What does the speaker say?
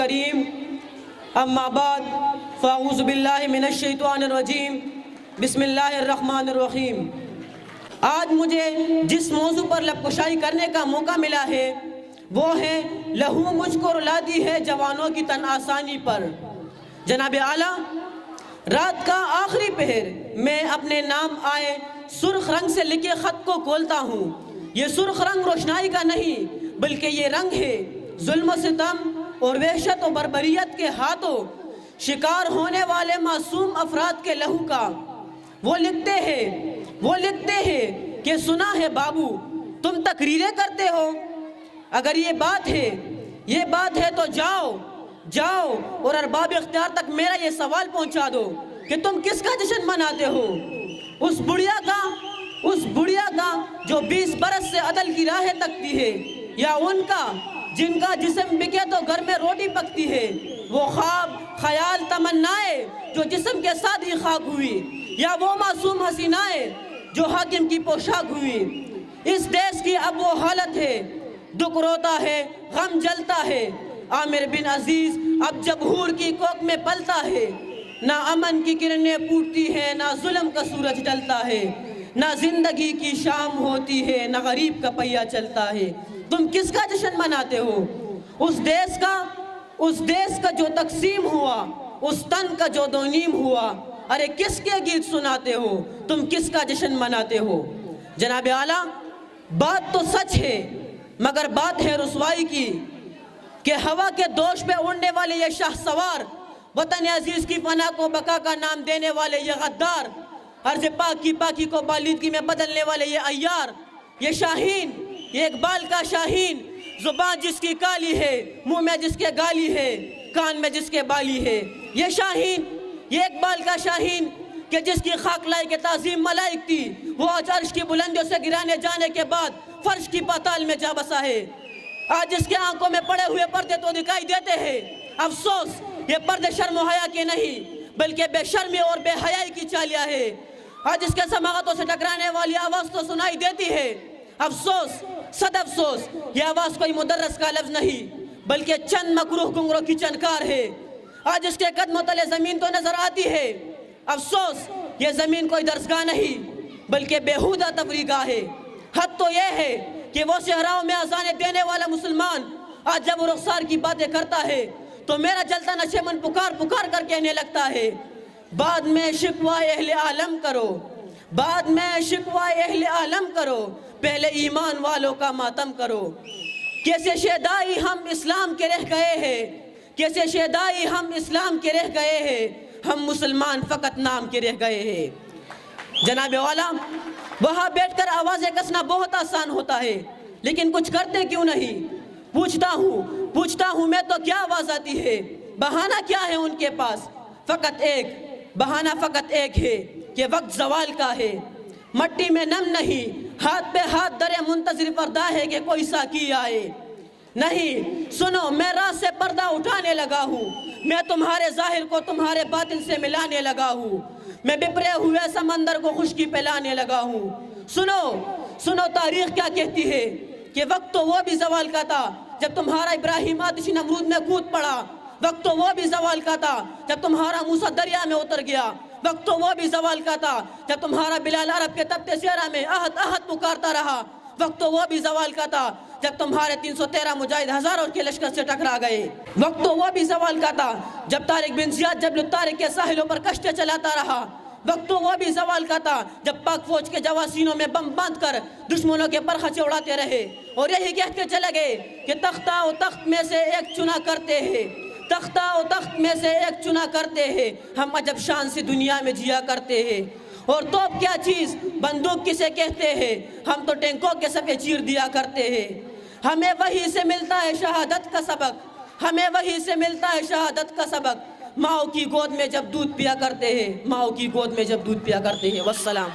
الکریم اما بعد فاعوذ باللہ من الشیطان الرجیم بسم اللہ الرحمن الرحیم۔ آج مجھے جس موضوع پر لب کشائی کرنے کا موقع ملا ہے وہ ہے لہو مجھ کو رلا دی ہے جوانوں کی تن آسانی پر۔ جناب اعلیٰ، رات کا آخری پہر میں اپنے نام آئے سرخ رنگ سے لکھے خط کو کھولتا ہوں۔ یہ سرخ رنگ روشنائی کا نہیں بلکہ یہ رنگ ہے ظلم و ستم اور وحشت و بربریت کے ہاتھوں شکار ہونے والے معصوم افراد کے لہو کا۔ وہ لکھتے ہیں کہ سنا ہے بابو تم تقریریں کرتے ہو، اگر یہ بات ہے تو جاؤ اور ارباب اختیار تک میرا یہ سوال پہنچا دو کہ تم کس کا جشن مناتے ہو؟ اس بڑیا کا جو 20 برس سے عدل کی راہیں تکتی ہے، یا ان کا جن کا جسم بکے تو گھر میں روٹی پکتی ہے؟ وہ خواب خیال تمنائے جو جسم کے ساتھ ہی خاک ہوئی، یا وہ معصوم حسینائے جو حاکم کی پوشاک ہوئی؟ اس دیش کی اب وہ حالت ہے، دکھ روتا ہے، غم جلتا ہے۔ عامر بن عزیز اب جب حور کی کوکھ میں پلتا ہے، نہ امن کی کرنیں پھوٹتی ہیں، نہ ظلم کا سورج ڈلتا ہے، نہ زندگی کی شام ہوتی ہے، نہ غریب کا پہیہ چلتا ہے۔ تم کس کا جشن مناتے ہو؟ اس دیش کا جو تقسیم ہوا، اس تن کا جو دو نیم ہوا، ارے کس کے گیت سناتے ہو؟ تم کس کا جشن مناتے ہو؟ جناب اعلیٰ، بات تو سچ ہے مگر بات ہے رسوائی کی کہ ہوا کے دوش پہ اڑنے والے یہ شاہ سوار، وطن عزیز کی پناہ کو بقا کا نام دینے والے یہ غدار، عرض پاک کی پاکی کو بالیدگی میں بدلنے والے یہ عیار، یہ شاہین، یہ اقبال کا شاہین، زبان جس کی کالی ہے، منہ میں جس کے گالی ہے، کان میں جس کے بالی ہے، یہ شاہین، یہ اقبال کا شاہین کہ جس کی خاک لائی کے تعظیم ملائک تھی، وہ آج عرش کی بلندیوں سے گرانے جانے کے بعد فرش کی پاتال میں جا بسا ہے۔ آج جس کے آنکھوں میں پڑے ہوئے پردے تو دکھائی دیتے ہیں، افسوس یہ پردے شرم و حیا کے نہیں بلکہ بے شرمی اور بے حیائی کی چالیاں ہے۔ آج جس کے سماعتوں سے ٹکرانے والی آواز تو سنائی دیتی ہے، افسوس صد افسوس یہ آواز کوئی مدرس کا لفظ نہیں بلکہ چند مکروہ گنگروں کی چنکار ہے۔ آج جس کے قدموں تلے زمین تو نظر آتی ہے، افسوس یہ زمین کوئی درسگاہ نہیں بلکہ بیہودہ تفریح ہے۔ حد تو یہ ہے کہ وہ صحراؤں میں اذانیں دینے والا مسلمان آج جب وہ رخسار کی باتیں کرتا ہے تو میرا جلتا نشے من پکار کر کہنے لگتا ہے، بعد میں شکوہ اہل عالم کرو، پہلے ایمان والوں کا ماتم کرو۔ کیسے شیدائی ہم اسلام کے رہ گئے ہیں، ہم مسلمان فقط نام کے رہ گئے ہیں۔ جناب والا، وہاں بیٹھ کر آوازیں کسنا بہت آسان ہوتا ہے لیکن کچھ کرتے کیوں نہیں؟ پوچھتا ہوں میں تو کیا آواز آتی ہے؟ بہانہ کیا ہے ان کے پاس؟ بہانہ فقط ایک ہے کہ وقت زوال کا ہے۔ مٹی میں نم نہیں، ہاتھ پہ ہاتھ درے منتظر پردہ ہے کہ کوئی ساکی آئے۔ نہیں سنو، میں راز سے پردہ اٹھانے لگا ہوں، میں تمہارے ظاہر کو تمہارے باطن سے ملانے لگا ہوں، میں بپرے ہوئے سمندر کو خشکی پلانے لگا ہوں۔ سنو تاریخ کیا کہتی ہے کہ وقت تو وہ بھی زوال کا تھا جب تمہارا ابراہیم آتش نمرود میں کود پڑا، وقت تو وہ بھی زوال کا تھا جب تمہارا موسیٰ دریا میں اتر گیا، وقت تو وہ بھی زوال کا تھا جب تمہارا بلال عرب کے تپتے صحرا میں احد پکارتا رہا، وقت تو وہ بھی زوال کا تھا جب تمہارے 313 مجاہد ہزاروں کے لشکر سے ٹکرا گئے، وقت تو وہ بھی زوال کا تھا جب طارق بن زیاد جبل الطارق کے ساحلوں پر کشتیں چلاتا رہا، وقت تو وہ بھی زوال کا تھا جب پاک فوج کے جواسینوں میں بم باندھ کر دشمنوں کے پرخچے اڑاتے رہے اور یہی کہتے چلے گئے کہ تختہ و تخت میں سے ایک چنا کرتے ہیں، ہم عجب شان سے دنیا میں جیا کرتے ہیں۔ اور توپ کیا چیز، بندوق کسے کہتے ہیں، ہم تو ٹینکوں کے صفے چیر دیا کرتے ہیں۔ ہمیں وہی سے ملتا ہے شہادت کا سبق، ماؤں کی گود میں جب دودھ پیا کرتے ہیں، والسلام۔